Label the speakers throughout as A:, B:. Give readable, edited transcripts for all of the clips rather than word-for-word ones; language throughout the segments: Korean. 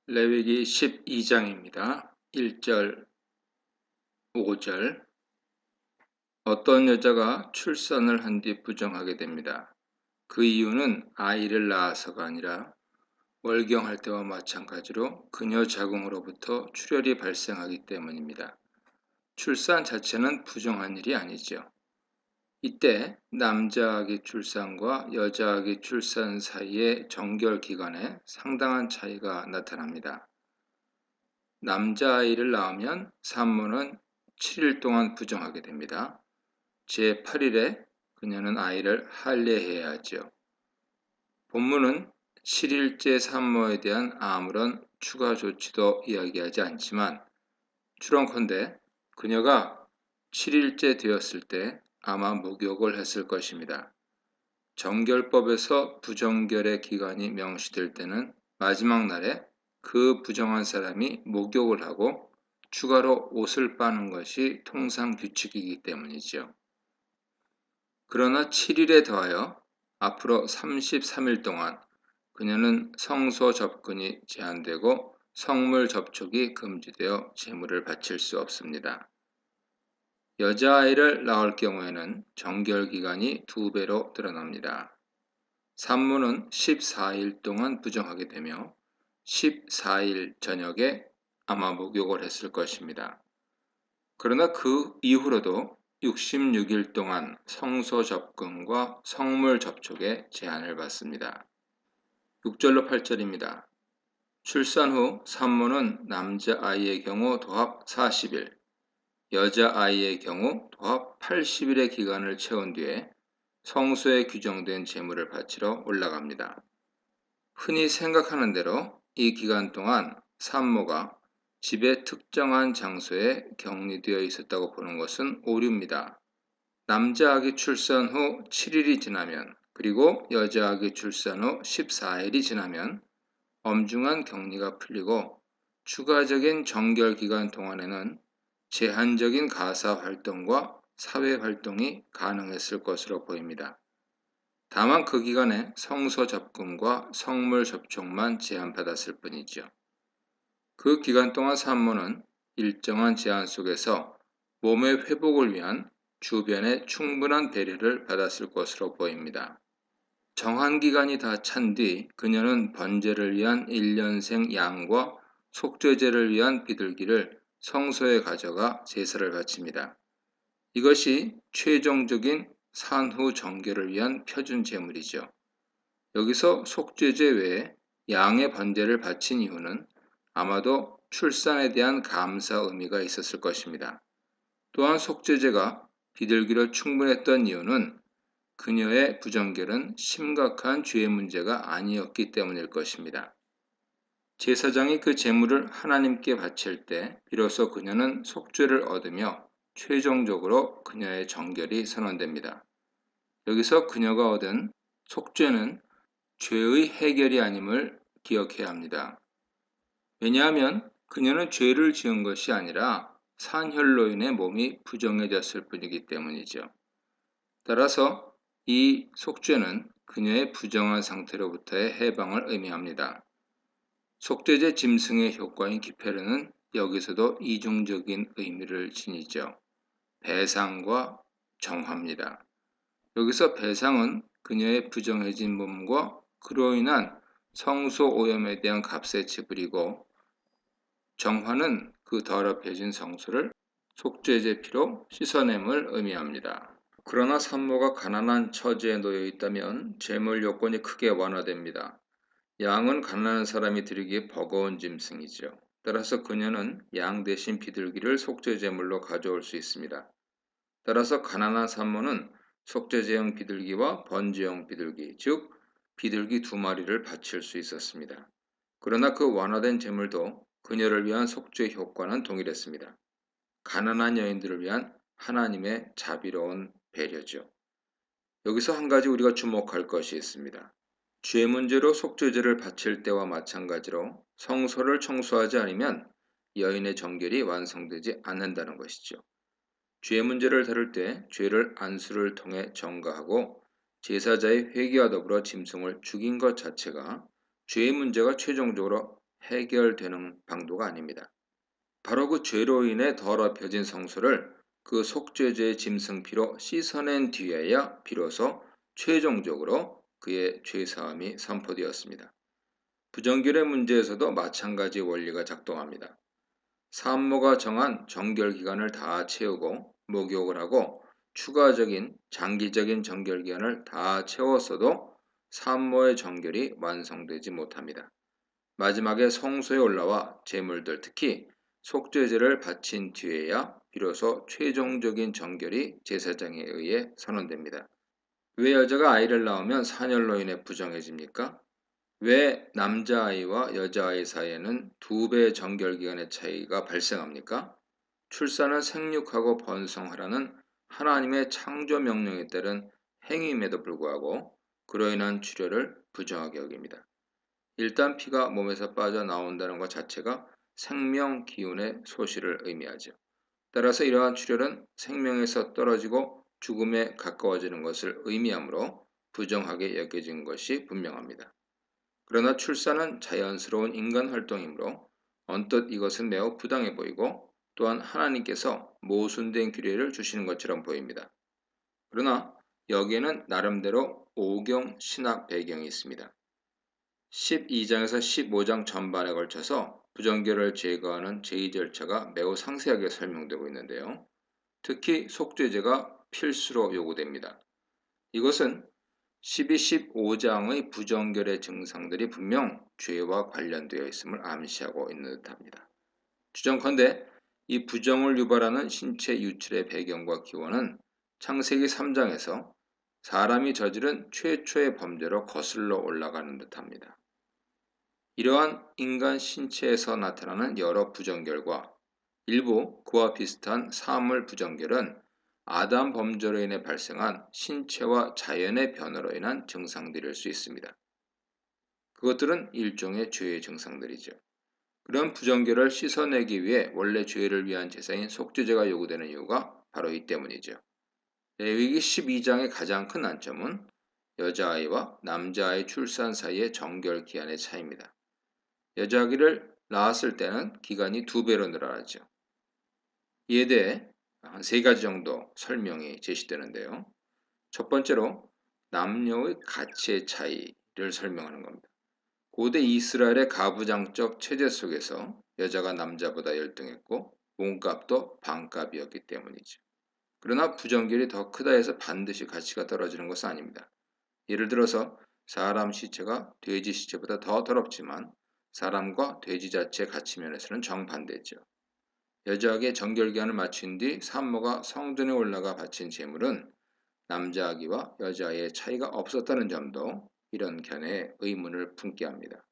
A: 레위기 12장입니다. 1절, 5절. 어떤 여자가 출산을 한 뒤 부정하게 됩니다. 그 이유는 아이를 낳아서가 아니라 월경할 때와 마찬가지로 그녀 자궁으로부터 출혈이 발생하기 때문입니다. 출산 자체는 부정한 일이 아니죠. 이때 남자아기 출산과 여자아기 출산 사이의 정결 기간에 상당한 차이가 나타납니다. 남자아이를 낳으면 산모는 7일 동안 부정하게 됩니다. 제8일에 그녀는 아이를 할례해야 하죠. 본문은 7일째 산모에 대한 아무런 추가 조치도 이야기하지 않지만 추론컨대 그녀가 7일째 되었을 때 아마 목욕을 했을 것입니다. 정결법에서 부정결의 기간이 명시될 때는 마지막 날에 그 부정한 사람이 목욕을 하고 추가로 옷을 빠는 것이 통상 규칙이기 때문이죠. 그러나 7일에 더하여 앞으로 33일 동안 그녀는 성소 접근이 제한되고 성물 접촉이 금지되어 제물을 바칠 수 없습니다. 여자아이를 낳을 경우에는 정결기간이 2배로 늘어납니다. 산모는 14일 동안 부정하게 되며 14일 저녁에 아마 목욕을 했을 것입니다. 그러나 그 이후로도 66일 동안 성소 접근과 성물 접촉에 제한을 받습니다. 6절로 8절입니다. 출산 후 산모는 남자아이의 경우 도합 40일, 여자아이의 경우 도합 80일의 기간을 채운 뒤에 성소에 규정된 제물을 바치러 올라갑니다. 흔히 생각하는 대로 이 기간 동안 산모가 집의 특정한 장소에 격리되어 있었다고 보는 것은 오류입니다. 남자아기 출산 후 7일이 지나면 그리고 여자아기 출산 후 14일이 지나면 엄중한 격리가 풀리고 추가적인 정결 기간 동안에는 제한적인 가사 활동과 사회 활동이 가능했을 것으로 보입니다. 다만 그 기간에 성소 접근과 성물 접촉만 제한받았을 뿐이죠. 그 기간 동안 산모는 일정한 제한 속에서 몸의 회복을 위한 주변의 충분한 배려를 받았을 것으로 보입니다. 정한 기간이 다 찬 뒤 그녀는 번제를 위한 1년생 양과 속죄제를 위한 비둘기를 성소에 가져가 제사를 바칩니다. 이것이 최종적인 산후 정결을 위한 표준 제물이죠. 여기서 속죄제 외에 양의 번제를 바친 이유는 아마도 출산에 대한 감사 의미가 있었을 것입니다. 또한 속죄제가 비둘기로 충분했던 이유는 그녀의 부정결은 심각한 죄의 문제가 아니었기 때문일 것입니다. 제사장이 그 제물을 하나님께 바칠 때 비로소 그녀는 속죄를 얻으며 최종적으로 그녀의 정결이 선언됩니다. 여기서 그녀가 얻은 속죄는 죄의 해결이 아님을 기억해야 합니다. 왜냐하면 그녀는 죄를 지은 것이 아니라 산혈로 인해 몸이 부정해졌을 뿐이기 때문이죠. 따라서 이 속죄는 그녀의 부정한 상태로부터의 해방을 의미합니다. 속죄제 짐승의 효과인 기페르는 여기서도 이중적인 의미를 지니죠. 배상과 정화입니다. 여기서 배상은 그녀의 부정해진 몸과 그로 인한 성소 오염에 대한 값의 지불이고 정화는 그 더럽혀진 성소를 속죄제 피로 씻어냄을 의미합니다. 그러나 산모가 가난한 처지에 놓여 있다면 제물 요건이 크게 완화됩니다. 양은 가난한 사람이 드리기에 버거운 짐승이죠. 따라서 그녀는 양 대신 비둘기를 속죄제물로 가져올 수 있습니다. 따라서 가난한 산모는 속죄제용 비둘기와 번제용 비둘기, 즉 비둘기 2마리를 바칠 수 있었습니다. 그러나 그 완화된 제물도 그녀를 위한 속죄 효과는 동일했습니다. 가난한 여인들을 위한 하나님의 자비로운 배려죠. 여기서 한 가지 우리가 주목할 것이 있습니다. 죄 문제로 속죄제를 바칠 때와 마찬가지로 성소를 청소하지 않으면 여인의 정결이 완성되지 않는다는 것이죠. 죄 문제를 다룰 때 죄를 안수를 통해 정가하고 제사자의 회개와 더불어 짐승을 죽인 것 자체가 죄의 문제가 최종적으로 해결되는 방도가 아닙니다. 바로 그 죄로 인해 더럽혀진 성소를 그 속죄제의 짐승피로 씻어낸 뒤에야 비로소 최종적으로 그의 죄사함이 선포되었습니다. 부정결의 문제에서도 마찬가지 원리가 작동합니다. 산모가 정한 정결기간을 다 채우고 목욕을 하고 추가적인 장기적인 정결기간을 다 채웠어도 산모의 정결이 완성되지 못합니다. 마지막에 성소에 올라와 제물들, 특히 속죄제를 바친 뒤에야 비로소 최종적인 정결이 제사장에 의해 선언됩니다. 왜 여자가 아이를 낳으면 산열로 인해 부정해집니까? 왜 남자아이와 여자아이 사이에는 2배의 정결기간의 차이가 발생합니까? 출산은 생육하고 번성하라는 하나님의 창조 명령에 따른 행위임에도 불구하고 그로 인한 출혈을 부정하게 여깁니다. 일단 피가 몸에서 빠져나온다는 것 자체가 생명 기운의 소실을 의미하죠. 따라서 이러한 출혈은 생명에서 떨어지고 죽음에 가까워지는 것을 의미하므로 부정하게 여겨진 것이 분명합니다. 그러나 출산은 자연스러운 인간 활동이므로 언뜻 이것은 매우 부당해 보이고 또한 하나님께서 모순된 규례를 주시는 것처럼 보입니다. 그러나 여기에는 나름대로 오경 신학 배경이 있습니다. 12장에서 15장 전반에 걸쳐서 부정결을 제거하는 제2 절차가 매우 상세하게 설명되고 있는데요. 특히 속죄제가 필수로 요구됩니다. 이것은 12, 15장의 부정결의 증상들이 분명 죄와 관련되어 있음을 암시하고 있는 듯합니다. 추정컨대 이 부정을 유발하는 신체 유출의 배경과 기원은 창세기 3장에서 사람이 저지른 최초의 범죄로 거슬러 올라가는 듯합니다. 이러한 인간 신체에서 나타나는 여러 부정결과 일부 그와 비슷한 사물 부정결은 아담 범죄로 인해 발생한 신체와 자연의 변화로 인한 증상들일 수 있습니다. 그것들은 일종의 죄의 증상들이죠. 그런 부정결을 씻어내기 위해 원래 죄를 위한 제사인 속죄제가 요구되는 이유가 바로 이 때문이죠. 레위기 12장의 가장 큰 난점은 여자아이와 남자아이 출산 사이의 정결 기한의 차이입니다. 여자아기를 낳았을 때는 기간이 2배로 늘어나죠. 이에 대해 한 3가지 정도 설명이 제시되는데요. 첫 번째로 남녀의 가치의 차이를 설명하는 겁니다. 고대 이스라엘의 가부장적 체제 속에서 여자가 남자보다 열등했고 몸값도 반값이었기 때문이죠. 그러나 부정결이 더 크다 해서 반드시 가치가 떨어지는 것은 아닙니다. 예를 들어서 사람 시체가 돼지 시체보다 더 더럽지만 사람과 돼지 자체의 가치 면에서는 정반대죠. 여자에게 정결기한을 마친 뒤 산모가 성전에 올라가 바친 제물은 남자아기와 여자아이의 차이가 없었다는 점도 이런 견해에 의문을 품게 합니다.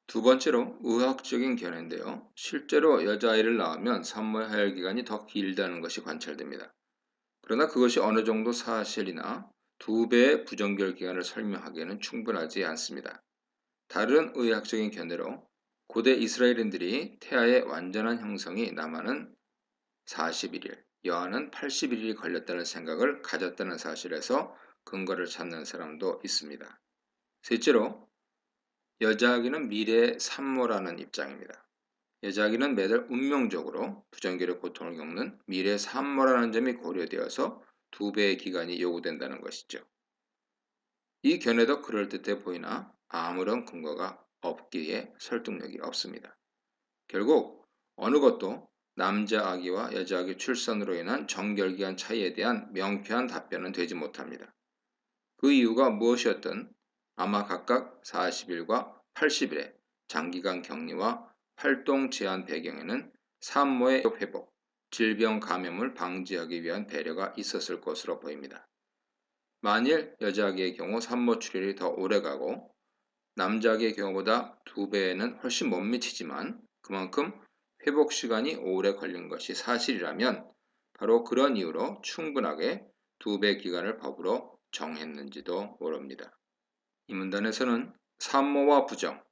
A: 두 번째로 의학적인 견해인데요. 실제로 여자아이를 낳으면 산모의 하혈기간이 더 길다는 것이 관찰됩니다. 그러나 그것이 어느 정도 사실이나 2배의 부정결 기간을 설명하기에는 충분하지 않습니다. 다른 의학적인 견해로 고대 이스라엘인들이 태아의 완전한 형성이 남아는 41일, 여아는 81일이 걸렸다는 생각을 가졌다는 사실에서 근거를 찾는 사람도 있습니다. 셋째로 여자아기는 미래의 산모라는 입장입니다. 여자아기는 매달 운명적으로 부정결의 고통을 겪는 미래의 산모라는 점이 고려되어서 2배의 기간이 요구된다는 것이죠. 이 견해도 그럴듯해 보이나 아무런 근거가 없기에 설득력이 없습니다. 결국 어느 것도 남자아기와 여자아기 출산으로 인한 정결기한 차이에 대한 명쾌한 답변은 되지 못합니다. 그 이유가 무엇이었든 아마 각각 40일과 80일의 장기간 격리와 활동 제한 배경에는 산모의 회복, 질병 감염을 방지하기 위한 배려가 있었을 것으로 보입니다. 만일 여자아기의 경우 산모 출혈이 더 오래가고 남자아기의 경우보다 2배에는 훨씬 못 미치지만 그만큼 회복 시간이 오래 걸린 것이 사실이라면 바로 그런 이유로 충분하게 2배 기간을 법으로 정했는지도 모릅니다. 이 문단에서는 산모와 부정,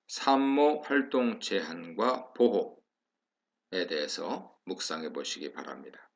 A: 산모 활동 제한과 보호에 대해서 묵상해 보시기 바랍니다.